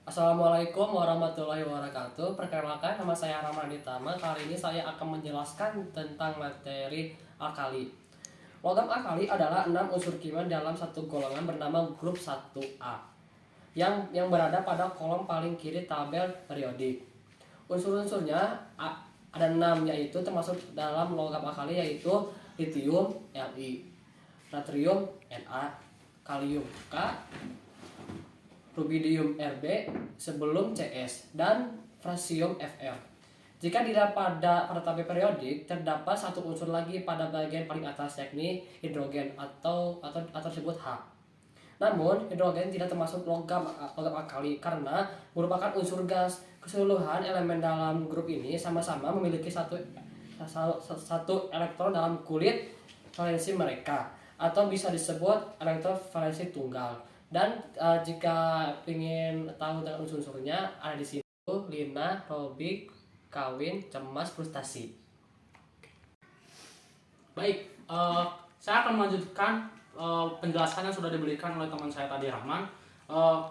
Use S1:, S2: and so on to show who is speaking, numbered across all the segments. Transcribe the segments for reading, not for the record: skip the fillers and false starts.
S1: Assalamualaikum warahmatullahi wabarakatuh. Perkenalkan, nama saya Rahman Ditama. Kali ini saya akan menjelaskan tentang materi alkali. Logam alkali adalah 6 unsur kimia dalam satu golongan bernama grup 1A yang berada pada kolom paling kiri tabel periodik. Unsur-unsurnya ada 6, yaitu termasuk dalam logam alkali, yaitu litium Li, natrium Na, kalium K, rubidium Rb sebelum CS, dan frasium Fr. Jika tidak pada tabel periodik, terdapat satu unsur lagi pada bagian paling atas, yakni hidrogen atau disebut H. Namun, hidrogen tidak termasuk logam alkali karena merupakan unsur gas. Keseluruhan elemen dalam grup ini sama-sama memiliki satu elektron dalam kulit valensi mereka, atau bisa disebut elektron valensi tunggal. Dan jika ingin tahu tentang unsur-unsurnya, ada di sini: lina, robik, kawin, cemas, frustasi.
S2: Baik, saya akan melanjutkan penjelasan yang sudah diberikan oleh teman saya tadi, Rahman,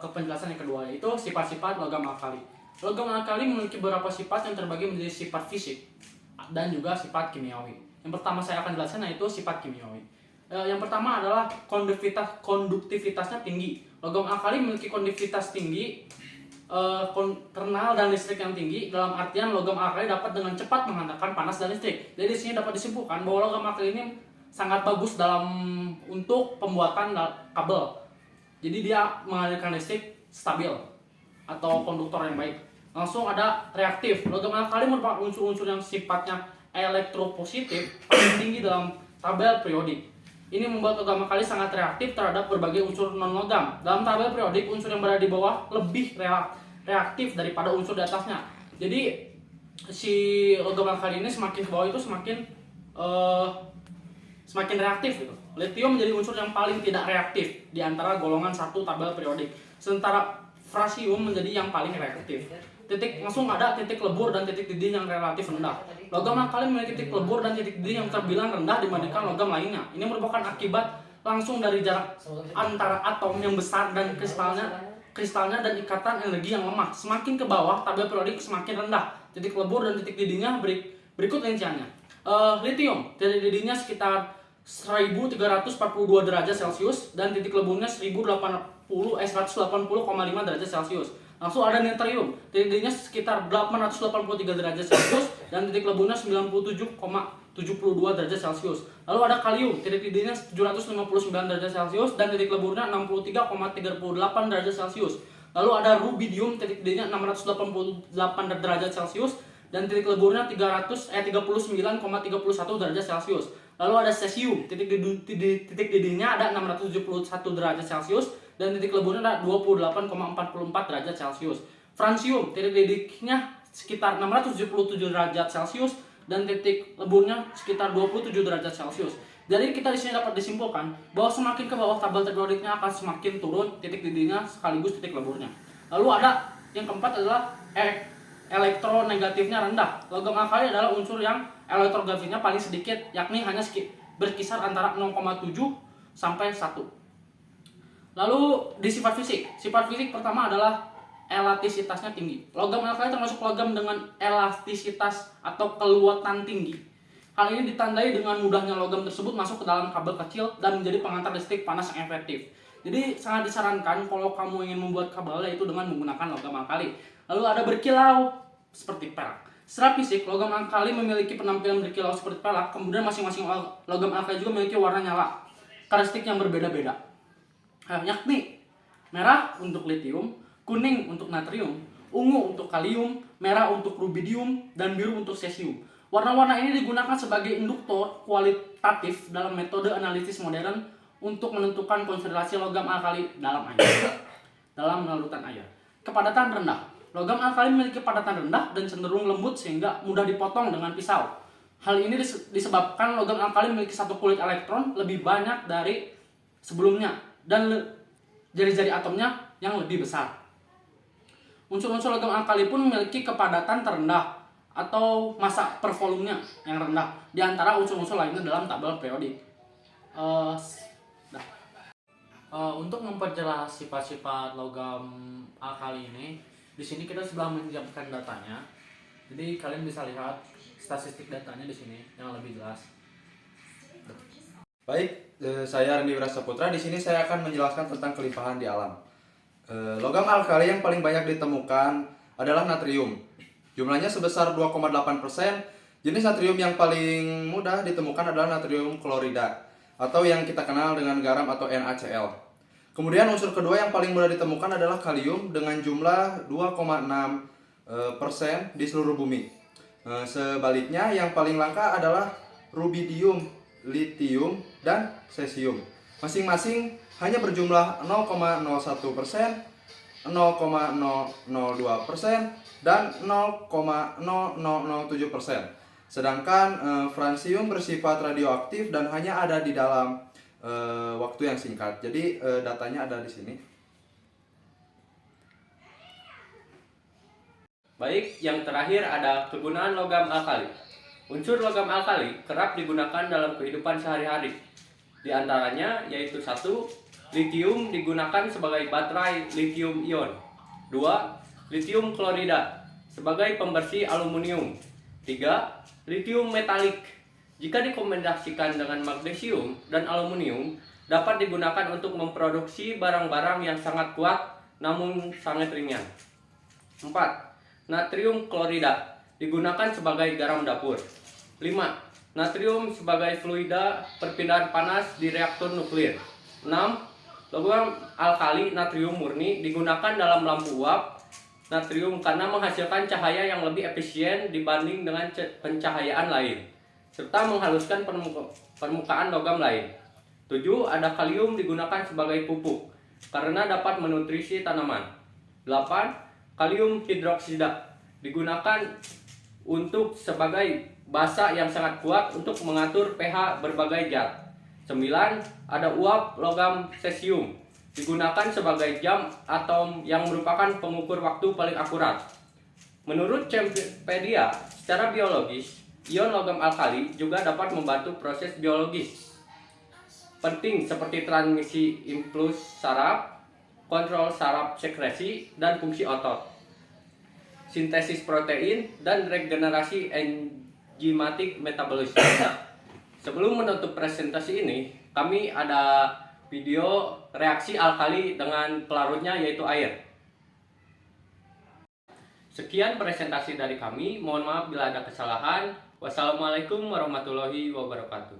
S2: ke penjelasan yang kedua, yaitu sifat-sifat logam alkali. Logam alkali memiliki beberapa sifat yang terbagi menjadi sifat fisik dan juga sifat kimiawi. Yang pertama saya akan jelaskan yaitu sifat kimiawi. Yang pertama adalah konduktivitasnya tinggi. Logam alkali memiliki konduktivitas tinggi, thermal dan listrik yang tinggi. Dalam artian logam alkali dapat dengan cepat menghantarkan panas dan listrik. Jadi di sini dapat disimpulkan bahwa logam alkali ini sangat bagus untuk pembuatan kabel. Jadi dia mengalirkan listrik stabil atau konduktor yang baik. Langsung ada reaktif. Logam alkali merupakan unsur-unsur yang sifatnya elektropositif paling tinggi dalam tabel periodik. Ini membuat logam alkali sangat reaktif terhadap berbagai unsur non-logam. Dalam tabel periodik, unsur yang berada di bawah lebih reaktif daripada unsur di atasnya. Jadi si logam alkali ini semakin ke bawah itu semakin reaktif gitu. Litium menjadi unsur yang paling tidak reaktif di antara golongan 1 tabel periodik. Sementara frasium menjadi yang paling reaktif. Langsung ada titik lebur dan titik didih yang relatif rendah. Logam alkali memiliki titik lebur dan titik didih yang terbilang rendah dibandingkan logam lainnya. Ini merupakan akibat langsung dari jarak antara atom yang besar dan kristalnya dan ikatan energi yang lemah. Semakin ke bawah tabel periodik semakin rendah titik lebur dan titik didihnya. Berikut rinciannya. Litium, titik didihnya sekitar 1342 derajat Celcius dan titik leburnya 180,5 derajat Celcius. Langsung ada natrium, titik didihnya sekitar 883 derajat Celcius dan titik leburnya 97,72 derajat Celcius. Lalu ada kalium, titik didihnya 759 derajat Celcius dan titik leburnya 63,38 derajat Celcius. Lalu ada rubidium, titik didihnya 688 derajat Celcius dan titik leburnya 39,31 derajat Celcius. Lalu ada cesium, titik didihnya ada 671 derajat Celcius dan titik leburnya ada 28,44 derajat Celcius. Francium, titik didihnya sekitar 677 derajat Celcius dan titik leburnya sekitar 27 derajat Celcius. Jadi kita di sini dapat disimpulkan bahwa semakin ke bawah tabel periodiknya akan semakin turun titik didihnya sekaligus titik leburnya. Lalu ada yang keempat adalah elektronegatifnya rendah. Logam alkali adalah unsur yang elektronegatifnya paling sedikit, yakni hanya berkisar antara 0,7 sampai 1. Lalu di sifat fisik pertama adalah elastisitasnya tinggi. Logam alkali termasuk logam dengan elastisitas atau keluatan tinggi. Hal ini ditandai dengan mudahnya logam tersebut masuk ke dalam kabel kecil dan menjadi pengantar listrik panas yang efektif. Jadi sangat disarankan kalau kamu ingin membuat kabel, yaitu dengan menggunakan logam alkali. Lalu ada berkilau seperti perak. Secara fisik, logam alkali memiliki penampilan berkilau seperti perak. Kemudian masing-masing logam alkali juga memiliki warna nyala, karakteristik yang berbeda-beda. Yakni merah untuk litium, kuning untuk natrium, ungu untuk kalium, merah untuk rubidium, dan biru untuk cesium. Warna-warna ini digunakan sebagai induktor kualitatif dalam metode analisis modern untuk menentukan konsentrasi logam alkali dalam larutan air. Kepadatan rendah. Logam alkali memiliki padatan rendah dan cenderung lembut sehingga mudah dipotong dengan pisau. Hal ini disebabkan logam alkali memiliki satu kulit elektron lebih banyak dari sebelumnya dan jari-jari atomnya yang lebih besar. Unsur-unsur logam alkali pun memiliki kepadatan terendah atau massa per volumenya yang rendah di antara unsur-unsur lainnya dalam tabel periodik. Untuk memperjelas sifat-sifat logam alkali ini, di sini kita sudah menyiapkan datanya. Jadi kalian bisa lihat statistik datanya di sini yang lebih jelas.
S3: Baik, saya Randy Wirasaputra. Di sini saya akan menjelaskan tentang kelimpahan di alam. Logam alkali yang paling banyak ditemukan adalah natrium. Jumlahnya sebesar 2,8%. Jenis natrium yang paling mudah ditemukan adalah natrium klorida atau yang kita kenal dengan garam atau NaCl. Kemudian unsur kedua yang paling mudah ditemukan adalah kalium dengan jumlah 2,6% di seluruh bumi. Sebaliknya yang paling langka adalah rubidium, litium, dan cesium. Masing-masing hanya berjumlah 0,01%, 0,002%, dan 0,0007%. Sedangkan fransium bersifat radioaktif dan hanya ada di dalam waktu yang singkat. Jadi datanya ada di sini.
S4: Baik, yang terakhir ada kegunaan logam alkali. Unsur logam alkali kerap digunakan dalam kehidupan sehari-hari. Di antaranya yaitu 1. Litium digunakan sebagai baterai litium ion. 2. Litium klorida sebagai pembersih aluminium. 3. Litium metalik jika dikombinasikan dengan magnesium dan aluminium dapat digunakan untuk memproduksi barang-barang yang sangat kuat namun sangat ringan. 4. Natrium klorida digunakan sebagai garam dapur. 5. Natrium sebagai fluida perpindahan panas di reaktor nuklir. 6. Logam alkali natrium murni digunakan dalam lampu uap natrium karena menghasilkan cahaya yang lebih efisien dibanding dengan pencahayaan lain, serta menghaluskan permukaan logam lain. 7. Ada kalium digunakan sebagai pupuk karena dapat menutrisi tanaman. 8. Kalium hidroksida digunakan untuk sebagai basa yang sangat kuat untuk mengatur pH berbagai zat. 9. Ada uap logam cesium digunakan sebagai jam atom yang merupakan pengukur waktu paling akurat. Menurut Wikipedia, secara biologis, ion logam alkali juga dapat membantu proses biologis penting seperti transmisi impuls saraf, kontrol saraf sekresi, dan fungsi otot, sintesis protein, dan regenerasi enzimatik metabolisme. Sebelum menutup presentasi ini, kami ada video reaksi alkali dengan pelarutnya yaitu air. Sekian presentasi dari kami, mohon maaf bila ada kesalahan. Wassalamualaikum warahmatullahi wabarakatuh.